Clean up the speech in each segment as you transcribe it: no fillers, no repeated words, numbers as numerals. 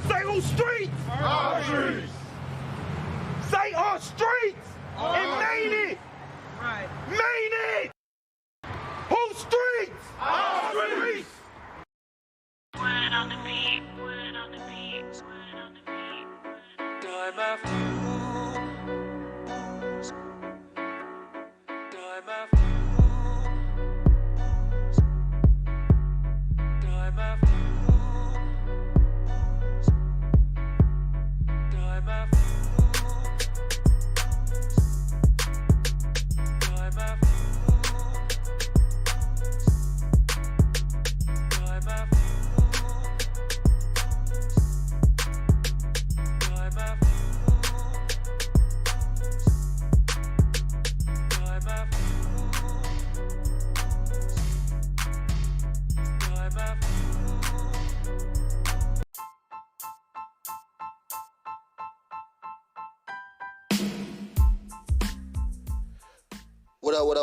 Say on streets. Our streets. Say on streets. And main it. Right. Main it. Whose streets? Our streets. Word on the beat, word on the beat, word on the beat. Time after time after time after time after time after time after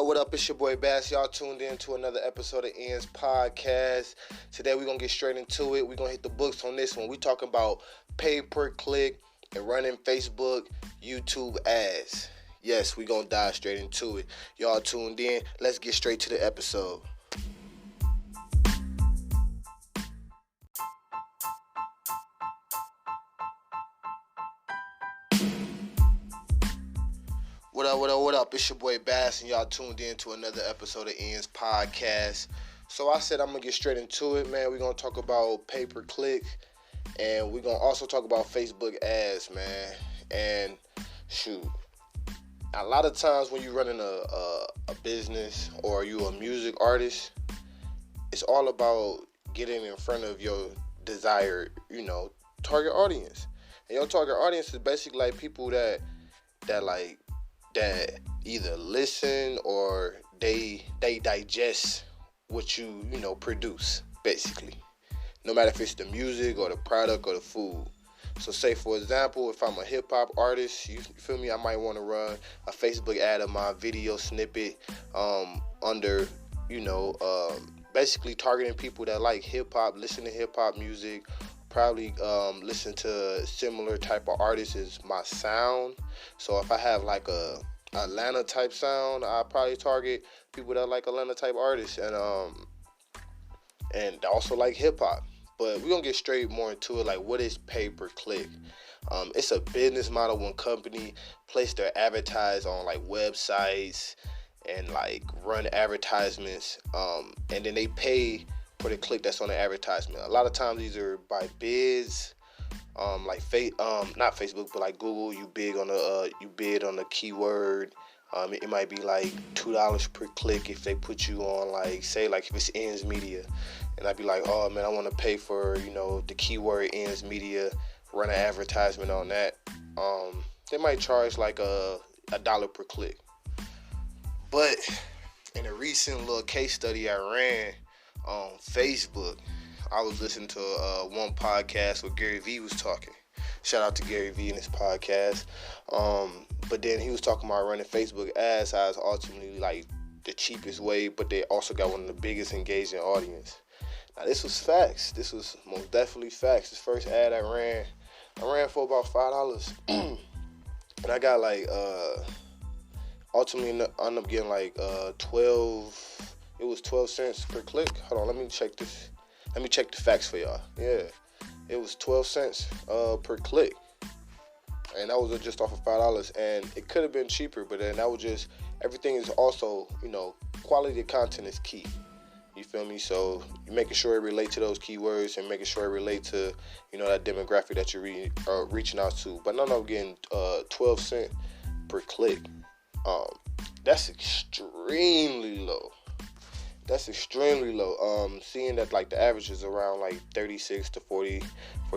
What up? It's your boy Bass. Y'all tuned in to another episode of Ian's Podcast. Today we're going to get straight into it. We're going to hit the books on this one. We're talking about pay-per-click and running Facebook, YouTube ads. Yes, we're going to dive straight into it. Y'all tuned in. Let's get straight to the episode. What up? It's your boy Bass, and y'all tuned in to another episode of Ian's Podcast. So I said I'm going to get straight into it, man. We're going to talk about pay-per-click, and we're going to also talk about Facebook ads, man. And shoot, a lot of times when you're running a business or you a music artist, it's all about getting in front of your desired, target audience. And your target audience is basically like people that either listen or they digest what you produce, basically. No matter if it's the music or the product or the food. So say, for example, if I'm a hip-hop artist, you feel me, I might want to run a Facebook ad of my video snippet under, basically targeting people that like hip-hop, listen to hip-hop music, probably listen to similar type of artists as my sound. So if I have like a Atlanta type sound, I probably target people that like Atlanta type artists and also like hip hop. But we're gonna get straight more into it. Like, what is pay-per-click? It's a business model when company place their advertise on like websites and like run advertisements, and then they pay for the click that's on the advertisement. A lot of times these are by bids, like not Facebook, but like Google. You bid on the keyword. It might be like $2 per click if they put you on, like, say, like if it's Ends Media, and I'd be like, oh man, I want to pay for the keyword Ends Media, run an advertisement on that. They might charge like a $1 per click. But in a recent little case study I ran on Facebook, I was listening to one podcast where Gary Vee was talking. Shout out to Gary Vee and his podcast. But then he was talking about running Facebook ads as ultimately like the cheapest way, but they also got one of the biggest engaging audience. Now this was facts. This was most definitely facts. This first ad I ran for about $5. And I got like ultimately ended up getting like 12. It was 12 cents per click. Hold on, let me check this. Let me check the facts for y'all. Yeah, it was 12 cents per click. And that was just off of $5. And it could have been cheaper, but then that was just, everything is also, quality of content is key. You feel me? So you're making sure it relates to those keywords and making sure it relates to, that demographic that you're reaching out to. But no, getting 12 cents per click. That's extremely low. Seeing that like the average is around like 36 to 40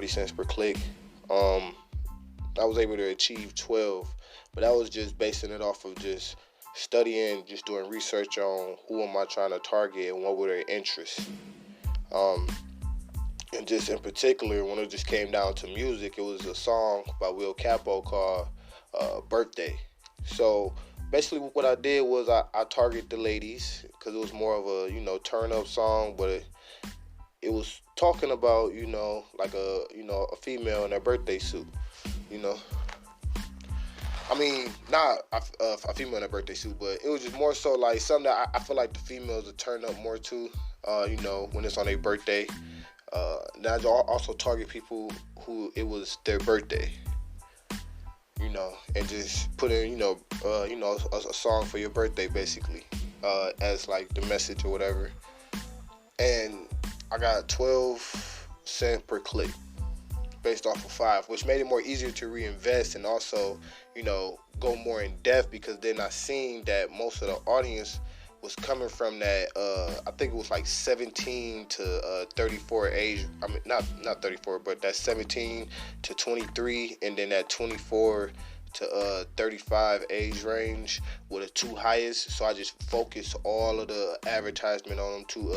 cents per click. I was able to achieve 12, but that was just basing it off of just studying, just doing research on who am I trying to target and what were their interests. And just in particular, when it just came down to music, it was a song by Will Capo called Birthday. So basically what I did was I target the ladies because it was more of a, turn up song, but it was talking about, like a female in her birthday suit, I mean, not a female in a birthday suit, but it was just more so like something that I feel like the females would turn up more to, when it's on their birthday. Now I also target people who it was their birthday, and just put in, a song for your birthday, basically, as like the message or whatever. And I got 12 cents per click based off of 5, which made it more easier to reinvest and also, go more in depth, because then I seen that most of the audience was coming from that, I think it was like 17 to 34 age. I mean, not 34, but that 17 to 23, and then that 24 to 35 age range were the two highest. So I just focused all of the advertisement on them two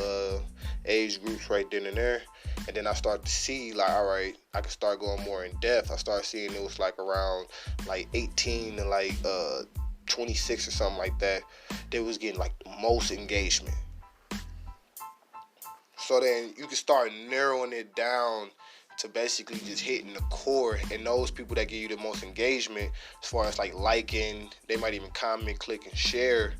age groups right then and there. And then I started to see, like, all right, I can start going more in depth. I started seeing it was like around like 18 to like 26 or something like that. They was getting like the most engagement. So then you can start narrowing it down to basically just hitting the core, and those people that give you the most engagement, as far as like liking, they might even comment, click, and share.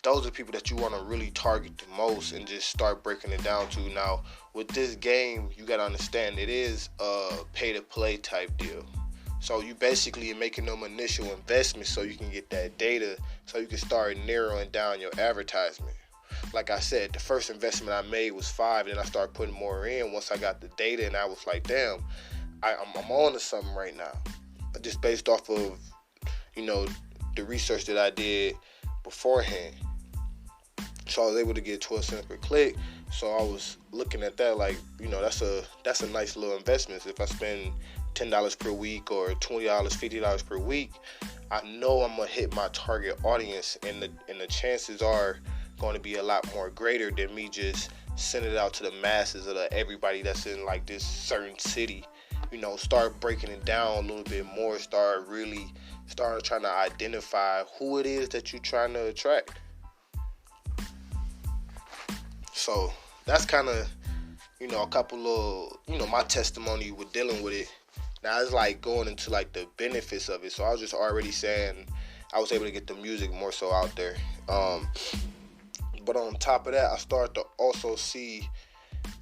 Those are people that you want to really target the most and just start breaking it down to. Now, with this game, you got to understand it is a pay-to-play type deal. So you basically are making them initial investments so you can get that data, so you can start narrowing down your advertisement. Like I said, the first investment I made was 5, and then I started putting more in once I got the data, and I was like, damn, I'm on to something right now. Just based off of, the research that I did beforehand. So I was able to get 12 cents per click. So I was looking at that like, that's a nice little investment. If I spend $10 per week or $20, $50 per week, I know I'm gonna hit my target audience, and the chances are going to be a lot more greater than me just sending it out to the masses of everybody that's in like this certain city. Start breaking it down a little bit more. Start trying to identify who it is that you're trying to attract. So that's kind of, a couple of, my testimony with dealing with it. Now it's like going into like the benefits of it. So I was just already saying I was able to get the music more so out there. But on top of that, I started to also see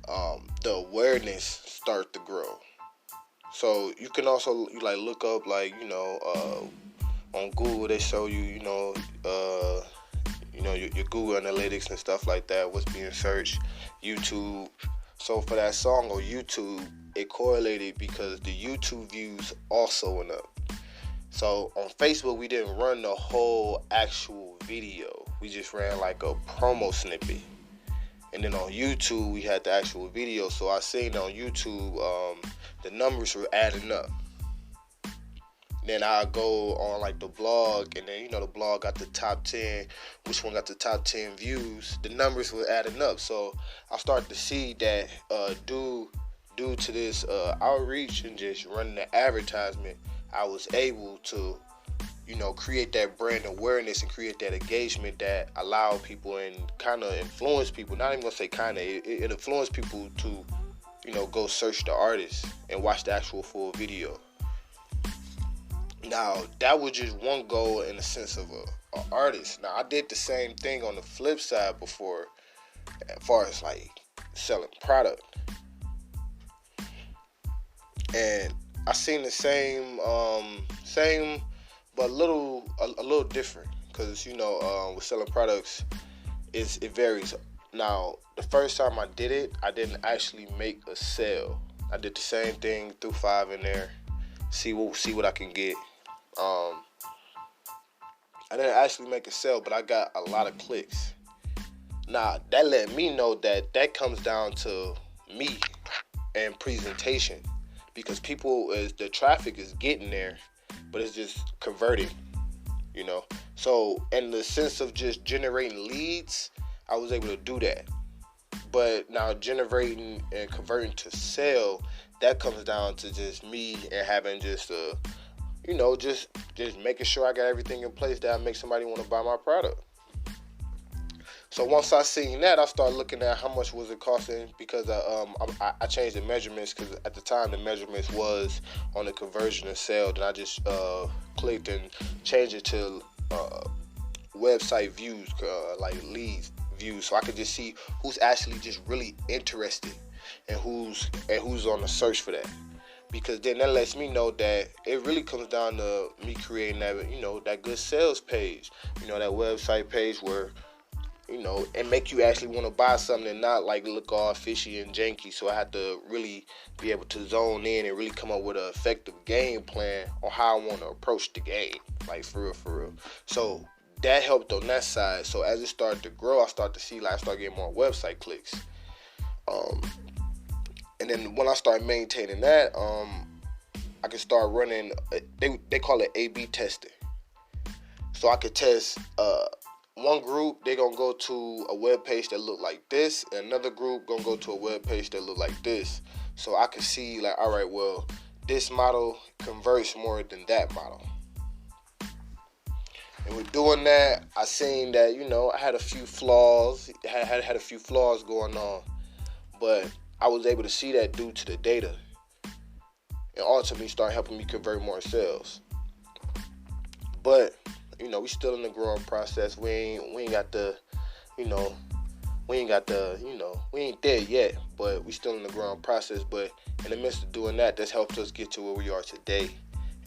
the awareness start to grow. So you can also look up on Google, they show you your Google analytics and stuff like that, what's being searched, YouTube. So for that song on YouTube, it correlated because the YouTube views also went up. So on Facebook, we didn't run the whole actual video. We just ran like a promo snippet. And then on YouTube, we had the actual video. So I seen on YouTube, the numbers were adding up. Then I go on like the blog, and then the blog got the top 10. Which one got the top 10 views? The numbers were adding up. So I started to see that due to this outreach and just running the advertisement, I was able to, create that brand awareness and create that engagement that allow people and kind of influence people. Not even gonna say kind of, it influenced people to, go search the artist and watch the actual full video. Now, that was just one goal in the sense of an artist. Now, I did the same thing on the flip side before, as far as like selling product. And I seen the same, but a little different. Because, with selling products, it varies. Now, the first time I did it, I didn't actually make a sale. I did the same thing, threw 5 in there, see what I can get. I didn't actually make a sale, but I got a lot of clicks. Now, that let me know that comes down to me and presentation, because the traffic is getting there, but it's just converting, So in the sense of just generating leads, I was able to do that. But now generating and converting to sale, that comes down to just me and having just just making sure I got everything in place that make somebody want to buy my product. So once I seen that, I started looking at how much was it costing, because I changed the measurements, because at the time the measurements was on the conversion and sale. Then I just clicked and changed it to website views, like leads views, so I could just see who's actually just really interested and who's on the search for that. Because then that lets me know that it really comes down to me creating that, that good sales page, that website page where, and make you actually want to buy something and not like look all fishy and janky. So I had to really be able to zone in and really come up with an effective game plan on how I want to approach the game, like for real. So that helped on that side. So as it started to grow, I started to see, like, I started getting more website clicks. And then when I started maintaining that, I could start running, they call it A/B testing. So I could test one group, they're going to go to a web page that look like this, and another group going to go to a web page that look like this. So I could see, like, all right, well, this model converts more than that model. And with doing that, I seen that, I had a few flaws, had a few flaws going on, but I was able to see that due to the data, and ultimately start helping me convert more sales. But we still in the growing process. We ain't there yet, but we still in the growing process. But in the midst of doing that, that's helped us get to where we are today,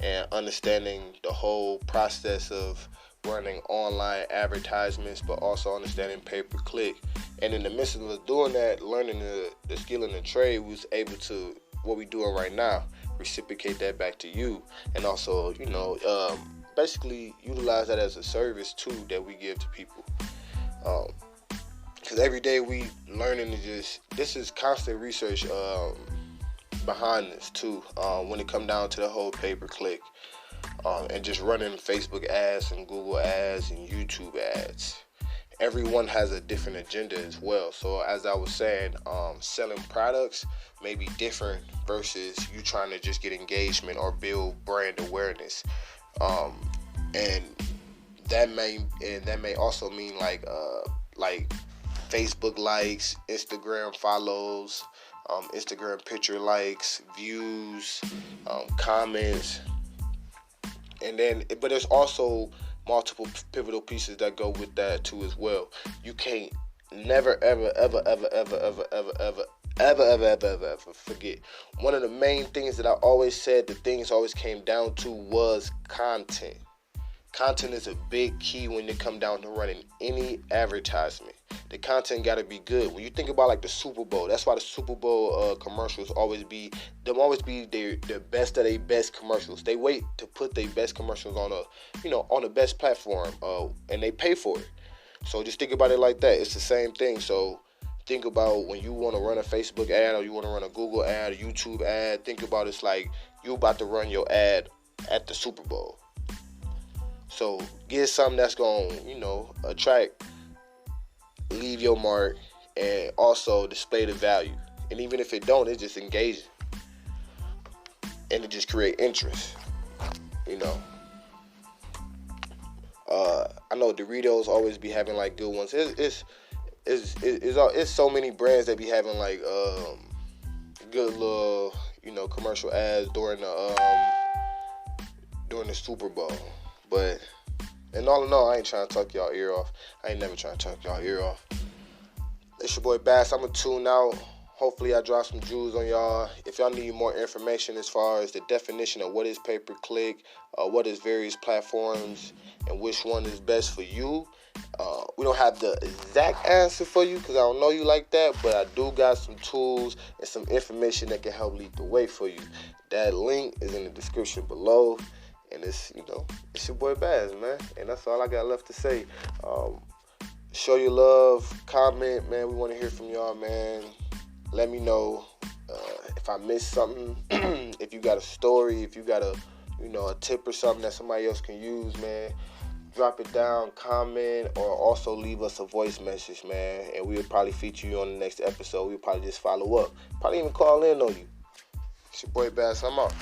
and understanding the whole process of running online advertisements, but also understanding pay-per-click. And in the midst of us doing that, learning the skill in the trade, we was able to, what we doing right now, reciprocate that back to you, and also, basically utilize that as a service too that we give to people. Because every day we learning to this is constant research behind this too, when it come down to the whole pay-per-click. And just running Facebook ads and Google ads and YouTube ads. Everyone has a different agenda as well. So as I was saying, selling products may be different versus you trying to just get engagement or build brand awareness. And that may also mean like Facebook likes, Instagram follows, Instagram picture likes, views, comments. And then, but there's also multiple pivotal pieces that go with that too as well. You can't never ever forget. One of the main things that I always said, the things always came down to was content. Content is a big key when it comes down to running any advertisement. The content got to be good. When you think about like the Super Bowl, that's why the Super Bowl commercials always be their best of their best commercials. They wait to put their best commercials on on the best platform, and they pay for it. So just think about it like that. It's the same thing. So think about when you want to run a Facebook ad, or you want to run a Google ad, a YouTube ad. Think about it's like you about to run your ad at the Super Bowl. So get something that's going to, attract, leave your mark, and also display the value. And even if it don't, it's just engaging. And it just create interest. I know Doritos always be having like good ones. It's so many brands that be having like good little commercial ads during the Super Bowl. But and all in all, I ain't trying to talk y'all ear off. I ain't never trying to talk y'all ear off. It's your boy Bass. I'm gonna tune out. Hopefully I drop some jewels on y'all. If y'all need more information as far as the definition of what is pay-per-click, what is various platforms, and which one is best for you, we don't have the exact answer for you because I don't know you like that, but I do got some tools and some information that can help lead the way for you. That link is in the description below. And it's your boy Baz, man. And that's all I got left to say. Show your love, comment, man. We want to hear from y'all, man. Let me know if I missed something. If you got a story, if you got a tip or something that somebody else can use, man. Drop it down, comment, or also leave us a voice message, man. And we'll probably feature you on the next episode. We'll probably just follow up. Probably even call in on you. It's your boy Bass. I'm out.